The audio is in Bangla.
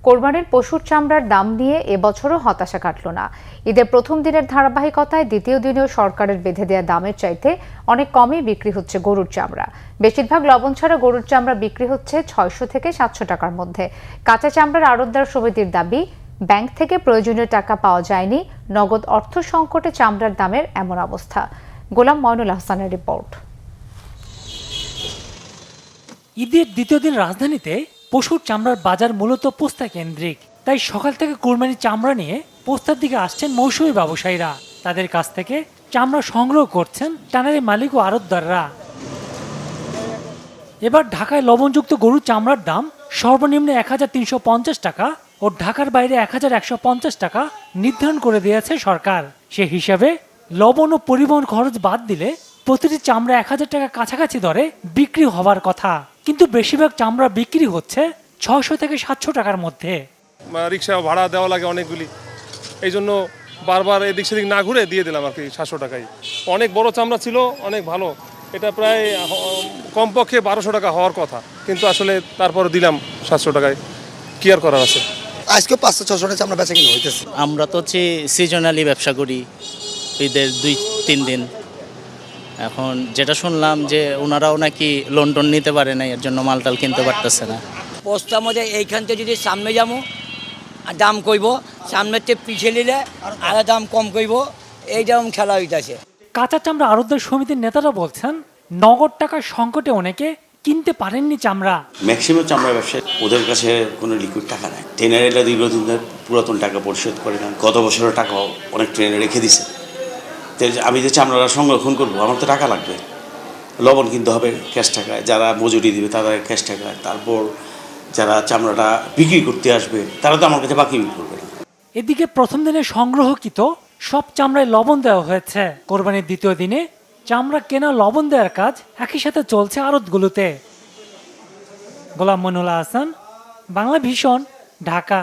কোরবানির পশুর চামড়ার দাম নিয়ে এবছরও হতাশা কাটল না। ঈদের প্রথম দিনের ধারাবাহিকতায় দ্বিতীয় দিনেও সরকারের বেঁধে দেওয়া দামের চাইতে অনেক কমই বিক্রি হচ্ছে গরুর চামড়া। বেশিরভাগ লবণ ছাড়া গরুর চামড়া বিক্রি হচ্ছে 600 থেকে 700 টাকার মধ্যে। কাঁচা চামড়ার আড়তদার সমিতির দাবি, ব্যাংক থেকে প্রয়োজনীয় টাকা পাওয়া যায়নি, নগদ অর্থ সংকটে চামড়ার দামের এমন অবস্থা। গোলাম ময়নুল আহসানের রিপোর্ট। ঈদের দ্বিতীয় দিন রাজধানীতে পশুর চামড়ার বাজার মূলত পোস্তা কেন্দ্রিক। তাই সকাল থেকে কোরবানির চামড়া নিয়ে পোস্তার দিকে আসছেন মৌসুমী ব্যবসায়ীরা। তাদের কাছ থেকে চামড়া সংগ্রহ করছেন টানারি মালিক ও আড়তদাররা। এবার ঢাকায় লবণযুক্ত গরুর চামড়ার দাম সর্বনিম্ন 1350 টাকা ও ঢাকার বাইরে 1150 টাকা নির্ধারণ করে দিয়েছে সরকার। সে হিসাবে লবণ ও পরিবহন খরচ বাদ দিলে প্রতিটি চামড়া 1000 টাকা কাছাকাছি দরে বিক্রি হওয়ার কথা, কিন্তু বেশিরভাগ চামড়া বিক্রি হচ্ছে 600 থেকে 700 টাকার মধ্যে। রিক্সা ভাড়া দেওয়া লাগে অনেকগুলি, এই জন্য বারবার এদিক সেদিক না ঘুরে দিয়ে দিলাম আর কি 700 টাকায়। অনেক বড় চামড়া ছিল, অনেক ভালো, এটা প্রায় কমপক্ষে 1200 টাকা হওয়ার কথা, কিন্তু আসলে তারপরে দিলাম 700 টাকায়। কি আর করার আছে। আজকে 500-600 টাকা চামড়া বেচা কিনা হইতেছে। আমরা তো হচ্ছে সিজনালি ব্যবসা করি, ঈদের 2-3 দিন। এখন যেটা শুনলাম যে ওনারাও নাকি লন্ডন নিতে পারে না, এর জন্য মালটাল কিনতে পারতেছে না। পোস্তার মধ্যে এইখান থেকে যদি সামনে যাবো দাম কইব, সামনের থেকে পিছিয়ে নিলে আর দাম কম কইব, এই যেমন খেলা হইতেছে। কাঁচা চামড়া আড়তদার সমিতির নেতারা বলছেন, নগদ টাকার সংকটে অনেকে কিনতে পারেননি চামড়া। ম্যাক্সিমাম চামড়া ব্যবসায়ী ওদের কাছে কোনো লিকুইড টাকা নাই। ট্রেনারেরা দীর্ঘদিন ধরে পুরাতন টাকা পরিশোধ করে না, গত বছরের টাকাও অনেক ট্রেনে রেখে দিছে। আমি যে চামড়াটা সংরক্ষণ করবো, আমার তো টাকা লাগবে, লবণ কিনতে হবে ক্যাশ টাকায়, যারা মজুরি দিবে তারা ক্যাশ টাকায়, তারপর যারা চামড়াটা বিক্রি করতে আসবে তারা তো আমার কাছে বাকি বিক্রি করবে না। এদিকে প্রথম দিনে সংগ্রহকৃত সব চামড়ায় লবণ দেওয়া হয়েছে। কোরবানির দ্বিতীয় দিনে চামড়া কেনা লবণ দেওয়ার কাজ একই সাথে চলছে আড়তগুলোতে। গোলাম মইনুল আহসান, বাংলা ভিশন, ঢাকা।